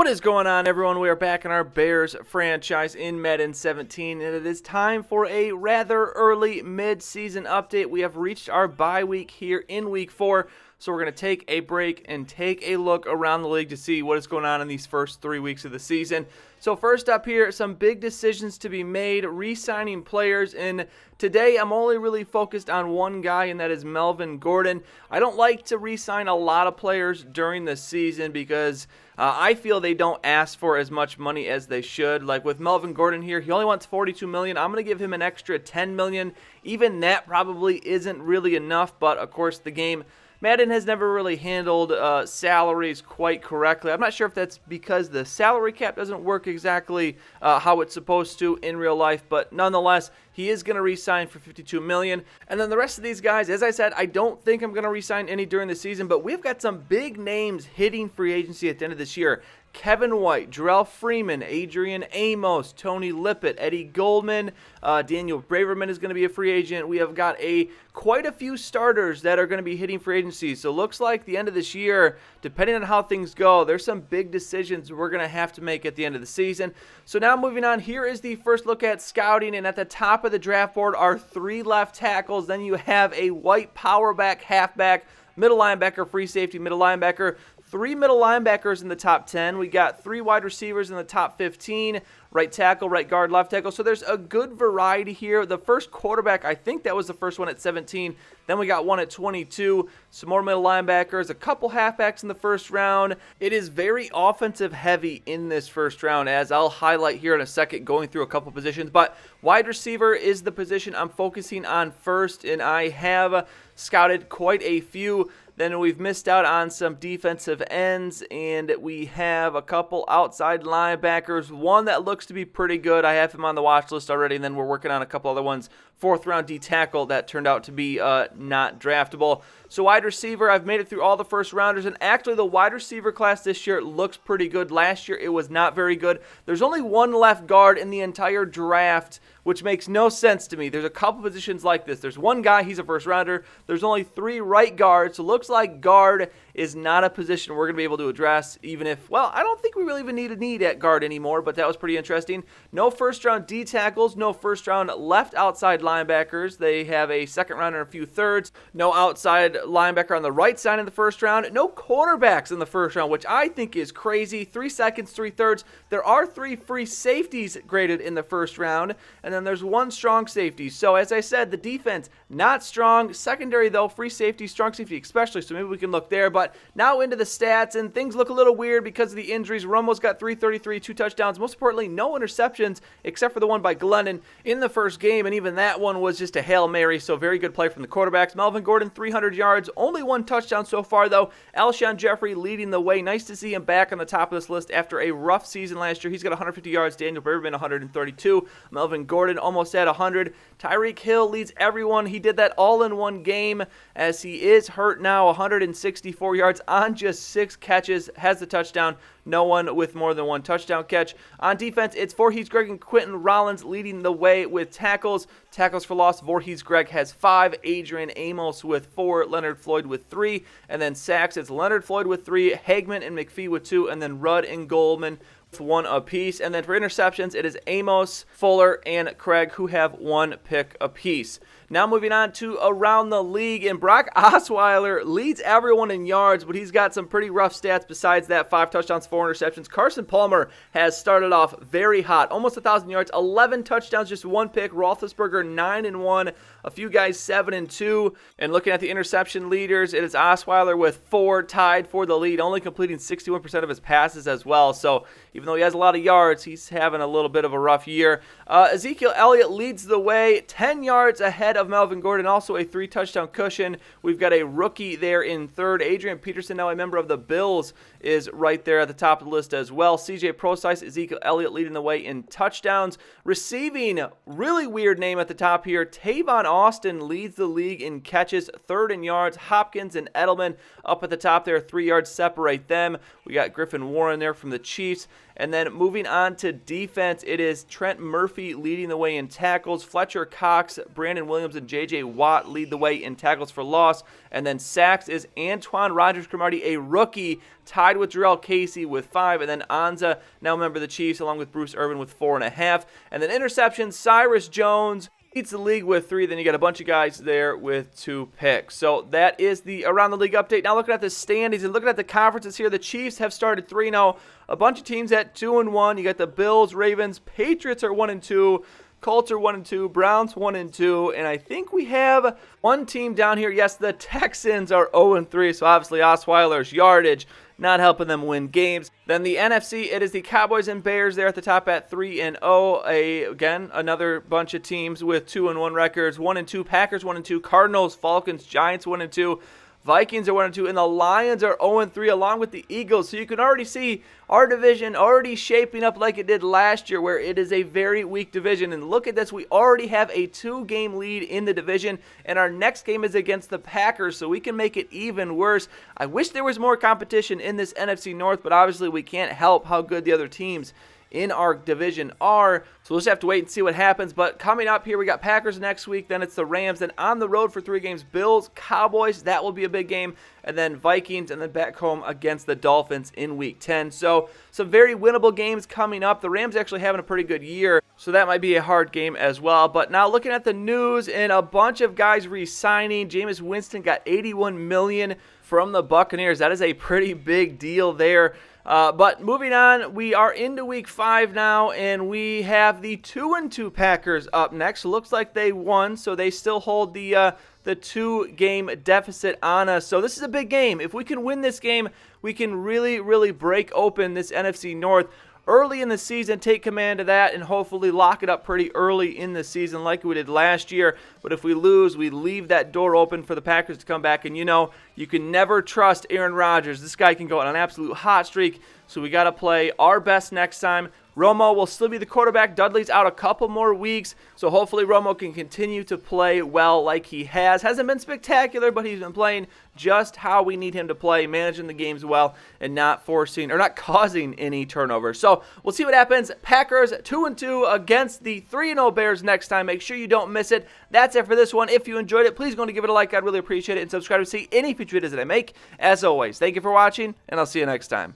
is going on, everyone? We are back in our Bears franchise in Madden 17, and it is time for a rather early mid-season update. We have reached our bye week here in Week 4, so we're going to take a break and take a look around the league to see what is going on in these first 3 weeks of the season. So first up here, some big decisions to be made, re-signing players, and today I'm only really focused on one guy, and that is Melvin Gordon. I don't like to re-sign a lot of players during the season because I feel they don't ask for as much money as they should. Like with Melvin Gordon here, he only wants $42 million. I'm going to give him an extra $10 million. Even that probably isn't really enough, but of course the game Madden has never really handled salaries quite correctly. I'm not sure if that's because the salary cap doesn't work exactly how it's supposed to in real life, but nonetheless, he is going to re-sign for $52 million. And then the rest of these guys, as I said, I don't think I'm going to re-sign any during the season, but we've got some big names hitting free agency at the end of this year. Kevin White, Jarrell Freeman, Adrian Amos, Tony Lippett, Eddie Goldman, Daniel Braverman is going to be a free agent. We have got quite a few starters that are going to be hitting free agency. So it looks like the end of this year, depending on how things go, there's some big decisions we're going to have to make at the end of the season. So now moving on, here is the first look at scouting, and at the top of the draft board are 3 left tackles. Then you have a White power back, halfback, middle linebacker, free safety, middle linebacker. 3 middle linebackers in the top 10. We got 3 wide receivers in the top 15. Right tackle, right guard, left tackle. So there's a good variety here. The first quarterback, I think that was the first one at 17. Then we got one at 22. Some more middle linebackers, a couple halfbacks in the first round. It is very offensive heavy in this first round, as I'll highlight here in a second, going through a couple positions. But wide receiver is the position I'm focusing on first, and I have scouted quite a few. Then we've missed out on some defensive ends, and we have a couple outside linebackers. One that looks to be pretty good. I have him on the watch list already, and then we're working on a couple other ones. 4th round D tackle that turned out to be not draftable. So wide receiver, I've made it through all the first rounders, and actually the wide receiver class this year looks pretty good. Last year it was not very good. There's only one left guard in the entire draft, which makes no sense to me. There's a couple positions like this. There's one guy, he's a first rounder. There's only 3 right guards, so it looks like guard is not a position we're going to be able to address, even if, well, I don't think we really even need a need at guard anymore, but that was pretty interesting. No first round D tackles, no first round left outside linebackers. They have a second round and a few thirds. No outside linebacker on the right side in the first round. No cornerbacks in the first round, which I think is crazy. 3 seconds, 3 thirds. There are 3 free safeties graded in the first round, and then there's 1 strong safety. So as I said, the defense, not strong. Secondary, though, free safety, strong safety especially, so maybe we can look there. But now into the stats, and things look a little weird because of the injuries. Romo's got 333, 2 touchdowns. Most importantly, no interceptions except for the one by Glennon in the first game, and even that one was just a Hail Mary, so very good play from the quarterbacks. Melvin Gordon, 300 yards, only 1 touchdown so far, though. Alshon Jeffrey leading the way. Nice to see him back on the top of this list after a rough season last year. He's got 150 yards. Daniel Braverman, 132. Melvin Gordon almost at 100. Tyreek Hill leads everyone. He did that all in one game, as he is hurt now. 164 yards on just 6 catches, has the touchdown. No one with more than 1 touchdown catch. On defense, it's Voorhees, Greg, and Quentin Rollins leading the way with tackles. Tackles for loss, Voorhees, Greg has 5, Adrian Amos with 4, Leonard Floyd with 3, and then sacks, it's Leonard Floyd with 3, Hagman and McPhee with 2, and then Rudd and Goldman with 1 apiece. And then for interceptions, it is Amos, Fuller, and Craig who have 1 pick apiece. Now moving on to around the league, and Brock Osweiler leads everyone in yards, but he's got some pretty rough stats besides that. 5 touchdowns, 4 interceptions. Carson Palmer has started off very hot, almost 1,000 yards, 11 touchdowns, just 1 pick. Roethlisberger 9-1, a few guys 7-2. And looking at the interception leaders, it is Osweiler with 4, tied for the lead, only completing 61% of his passes as well. So even though he has a lot of yards, he's having a little bit of a rough year. Ezekiel Elliott leads the way, 10 yards ahead of Melvin Gordon, also a 3-touchdown cushion. We've got a rookie there in third. Adrian Peterson, now a member of the Bills, is right there at the top of the list as well. CJ Prosise, Ezekiel Elliott leading the way in touchdowns. Receiving, really weird name at the top here. Tavon Austin leads the league in catches, 3rd in yards. Hopkins and Edelman up at the top there, 3 yards separate them. We got Griffin Warren there from the Chiefs. And then moving on to defense, it is Trent Murphy leading the way in tackles. Fletcher Cox, Brandon Williams, and J.J. Watt lead the way in tackles for loss. And then sacks is Antoine Rogers-Cromartie, a rookie, tied with Jarrell Casey with 5. And then Anza, now a member of the Chiefs, along with Bruce Irvin with 4.5. And then interceptions, Cyrus Jones leads the league with 3. Then you got a bunch of guys there with 2 picks. So that is the Around the League update. Now looking at the standings and looking at the conferences here, the Chiefs have started 3-0. A bunch of teams at 2-1. You got the Bills, Ravens, Patriots are 1-2. Colts are 1-2, Browns 1-2, and I think we have one team down here. Yes, the Texans are 0-3, so obviously Osweiler's yardage not helping them win games. Then the NFC, it is the Cowboys and Bears there at the top at 3-0. Again, another bunch of teams with 2-1 records. 1-2, Packers 1-2, Cardinals, Falcons, Giants 1-2. Vikings are 1-2, and the Lions are 0-3 along with the Eagles. So you can already see our division already shaping up like it did last year, where it is a very weak division. And look at this, we already have a 2-game lead in the division, and our next game is against the Packers, so we can make it even worse. I wish there was more competition in this NFC North, but obviously we can't help how good the other teams in our division are, so we'll just have to wait and see what happens. But coming up here, we got Packers next week, then it's the Rams, then on the road for 3 games, Bills, Cowboys, that will be a big game, and then Vikings, and then back home against the Dolphins in week 10. So some very winnable games coming up. The Rams actually having a pretty good year, so that might be a hard game as well. But now looking at the news, and a bunch of guys re-signing. Jameis Winston got $81 million from the Buccaneers. That is a pretty big deal there. But moving on, we are into week 5 now, and we have the 2-2 Packers up next. Looks like they won, so they still hold the 2-game deficit on us. So this is a big game. If we can win this game, we can really, really break open this NFC North early in the season, take command of that, and hopefully lock it up pretty early in the season like we did last year. But if we lose, we leave that door open for the Packers to come back. And you know, you can never trust Aaron Rodgers. This guy can go on an absolute hot streak, so we got to play our best next time. Romo will still be the quarterback. Dudley's out a couple more weeks, so hopefully Romo can continue to play well like he has. Hasn't been spectacular, but he's been playing just how we need him to play, managing the games well and not causing any turnovers. So we'll see what happens. Packers 2-2 against the 3-0 Bears next time. Make sure you don't miss it. That's it for this one. If you enjoyed it, please go and give it a like. I'd really appreciate it. And subscribe to see any future videos that I make. As always, thank you for watching, and I'll see you next time.